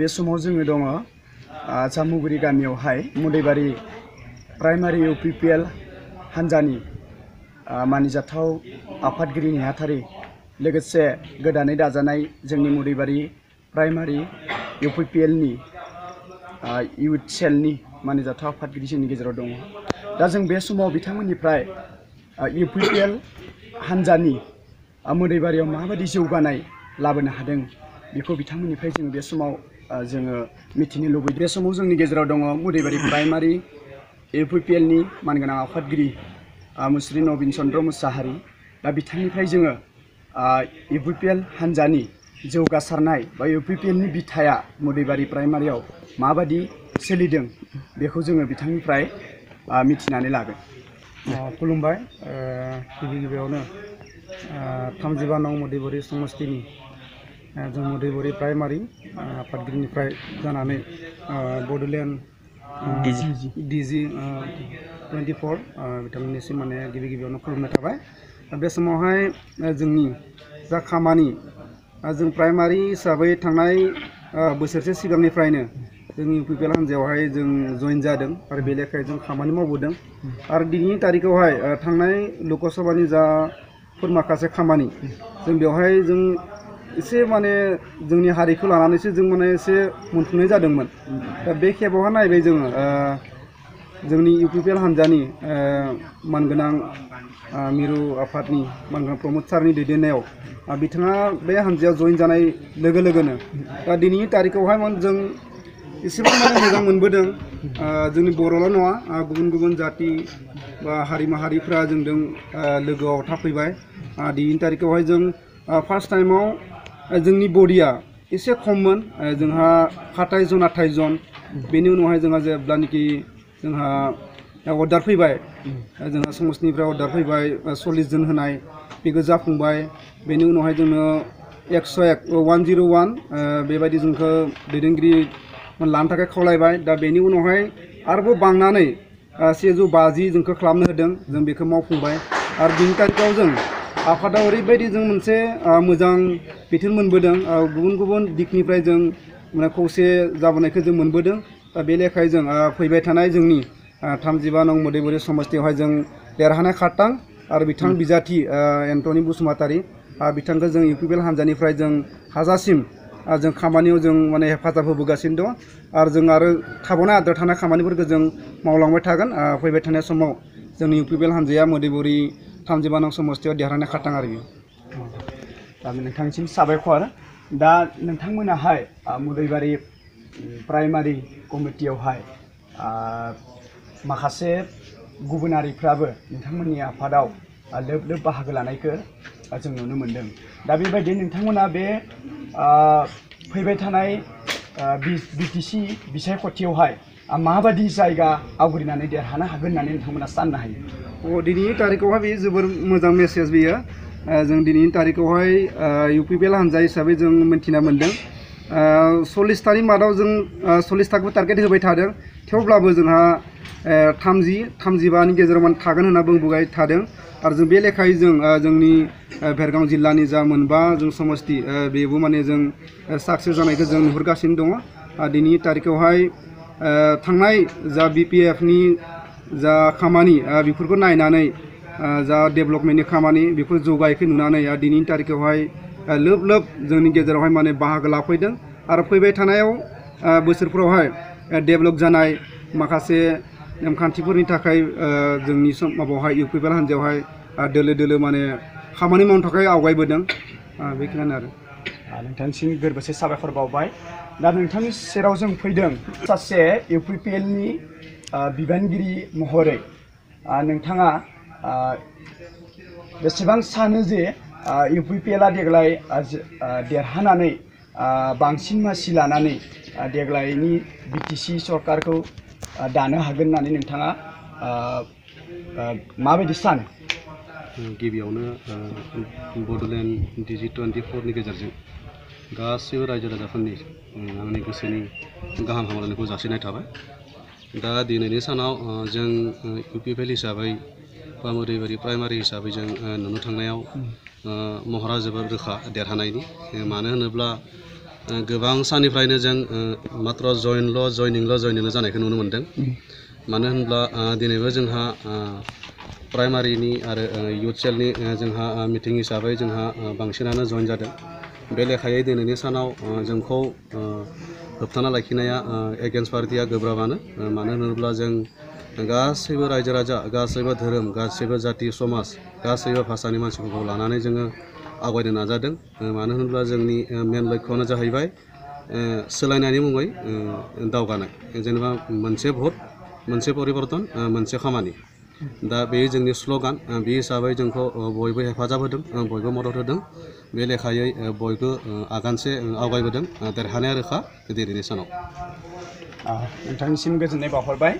बे समाव जोङो दङ जामुगुरि गामियावहाय मुदैबारि प्राइमारि UPPL हान्जानि मानिजाथाव आफादगिरि नेहाथारि लोगोसे गोदानै दाजानाय जोंनि मुदैबारि प्राइमारि UPPL नि इउथ सेलनि मानिजाथाव आफादगिरि जोंनि गेजेराव दङ। दा जों बे समाव बिथांमोननिफ्राय UPPL हान्जानि मुदैबारियाव माबायदि जौगानाय लाबोनो हादों बेखौ बिथांमोननिफ्राय जों बे समाव जोङो मिथिनो लुबैदों। बे समाव जोंनि गेजेराव दङ मुदैबारि प्राइमारि UPPL नि मानगोनां आफादगिरि मुस्रि नबिन चन्द्र मुसाहारि। दा बिथांनिफ्राय जोङो UPPL हान्जानि जौगासारनाय बा UPPL नि बिथाया मुदैबारि प्राइमारियाव माबादि सोलिदों बेखौ जोङो बिथांनिफ्राय मिथिनानै लागोन। खुलुमबाय। गिबियावनो 35 नं मुदैबारि समस्तिनि जों मुदैबारि प्राइमारि आफादगिरिनिफ्राय जानानै बड'लेण्ड DG 24 बिथांमोननिसिम माने गिबियावनो खुलुमनाय थाबाय। बे समावहाय जोंनि जा खामानि जों प्राइमारि हिसाबै थांनाय बोसोरसे सिगांनिफ्रायनो जोंनि UPPL हान्जायावहाय जों जइन जादों आरो बे लेखायै जों खामानि मावबोदों। आरो दिनैनि तारिखावहाय थांनाय लकसभानि जाफोर माखासे खामानि जों बेवहाय जों एसे माने जोंनि हारिखौ लानानैसो जों माने एसे मोनफुंनाय जादोंमोन। दा बे खेबावहाय नायबाय जोङो जोंनि UPPL हान्जानि मानगोनां मिरु आफादनि मानगोनां प्रमद सारनि दैदेननायाव बिथाङा बे हान्जायाव जइन जानाय लोगो लोगोनो दा दिनैनि तारिखावहाय जों एसेबां माने मोजां मोनबोदों। जोंनि बर'ल' नङा गुबुन जाति बा हारि माहारिफ्रा जोंजों लोगोआव थाफैबाय। दिनैनि तारिखावहाय जों फार्स्ट टाइमाव जोंनि बडिया एसे खममोन, जोंहा 27 जन 28 जन। बेनि उनावहाय जोंहा जेब्लानोखि जोंहा अर्डार फैबाय, जोंहा समाजनिफ्राय अर्डार फैबाय 40 जन होनाय, बेखौ जाफुंबाय। बेनि उनावहाय जोङो 101 बेबायदि जोंखौ दैदेनगिरि लानो थाखाय खावलायबाय। दा बेनि उनावहाय आरोबाव बांनानै 150 जोंखौ खालामनो होदों, जों बेखौ मावफुंबाय। आरो दिनैनि तारिखाव जों आफादाव ओरैबायदि जों मोनसे मोजां बिथोन मोनबोदों, गुबुन दिगनिफ्राय जों माने खौसे जाबोनायखौ जों मोनबोदों। दा बे लेखायै जों फैबाय थानाय जोंनि 35 नं मुदैबारि समस्तियावहाय जों देरहानाय खारथां आरो बिथां बिजाथि एन्टनि बसुमतारी बिथांखौ जों UPPL हान्जानिफ्राय जों हाजासिम जों खामानियाव जों माने हेफाजाब होबोगासिनो दं। आरो जों थाबावनाय आद्रा थानाय खामानिफोरखौ जों मावलांबाय थागोन। फैबाय थानाय समाव जोंनि UPPL हान्जाया मुदैबारि 35 नं समस्तियाव देरहानाय खारथां आरो बेयो। दा नोंथांसिम साबायखर। दा नोंथांमोनाहाय मुदैबारि प्राइमारि कमिटियावहाय माखासे गुबुनारिफ्राबो नोंथांमोननि आफादाव लोब बाहागो लानायखौ जों नुनो मोनदों। दा बेबायदि नोंथांमोना बे फैबाय थानाय BTC बिसायख'थियावहाय माबायदि जायगा आवग्रिनानै देरहानो हागोन होननानै नोंथांमोना साननो हायो? दिनैनि तारिखावहाय बेयो जोबोर मोजां मेसेज बेयो। जों दिनैनि तारिखावहाय UPPL हान्जा हिसाबै जों मिन्थिना मोन्दों 40थानि मादाव जों 40थाखौ टारगेट होबाय थादों। थेवब्लाबो जोंहा 30-35नि गेजेराव माने थागोन होनना बुंबोबाय थादों। आरो जों बे लेखायै जों जोंनि भेरगाव जिल्लानि जा मोनबा जों समस्ति बेबो माने जों साक्सेस जानायखौ जों नुहुरगासिनो दङ। दिनैनि तारिखावहाय थांनाय जा BPF नि जा खामानि बेफोरखौ नायनानै जा डेभेलपमेन्टनि खामानि बेफोर जौगायैखौ नुनानै दिनैनि तारिखावहाय लोब जोंनि गेजेरावहाय माने बाहागो लाफैदों। आरो फैबाय थानायाव बोसोरफोरावहाय डेभेलप जानाय माखासे नेमखान्थिफोरनि थाखाय जोंनि माबायावहाय UPPL हान्जायावहाय दोलो माने खामानि मावनो थाखाय आवगायबोदों। बेखिनियानो आरो। नोंथांसिम गोरबोसे साबायखर बावबाय। दा नोंथांनि सेराव जों फैदों सासे UPPL नि बिबानगिरि महरै नोंथाङा बेसेबां सानो जे UPPL देग्लाय देरहानानै बांसिन मासि लानानै देग्लायनि BTC सरकारखौ दानो हागोन होननानै नोंथाङा माबायदि सानो? गिबियावनो बड'लेण्ड DG 24 नि गेजेरजों गासैबो रायजो राजाफोरनि आंनि गोसोनि गाहाम हामलायनायखौ जासिनाय थाबाय। दा दिनैनि सानाव जों UPPL हिसाबै बा मुदैबारि प्राइमारि हिसाबै जों नुनो थांनायाव महरा जोबोर रोखा देरहानायनि। मानो होनोब्ला गोबां साननिफ्रायनो जों मात्र जयनिंल' जानायखौ नुनो मोन्दों। मानो होनब्ला दिनैबो जोंहा प्राइमारिनि आरो इउथ सेलनि जोंहा मिटिं हिसाबै जोंहा बांसिनानो जइन जादों। बे लेखायै दिनैनि सानाव जोंखौ होबथाना लाखिनाया एगेन्स्ट पार्टिया गोब्राबानो। मानो होनोब्ला जों गासैबो रायजो राजा, गासैबो धोरोम, गासैबो जाति समाज, गासैबो भाषानि मानसिफोरखौ लानानै जोङो आवगायनो नाजादों। मानो होनोब्ला जोंनि मेन लक्ष्यआनो जाहैबाय सोलायनायनि मुङै दावगानाय। जेनेबा मोनसे भट, मोनसे परिबर्तन, मोनसे खामानि। दा बे जोंनि स्ल'गान। बे हिसाबै जोंखौ बयबो हेफाजाब होदों, बयबो मदद होदों। बे लेखायै बयबो आगानसे आवगायबोदों। देरहानाया रोखा दिनैनि सानाव। नोंथांनिसिम गोजोननाय बावहरबाय।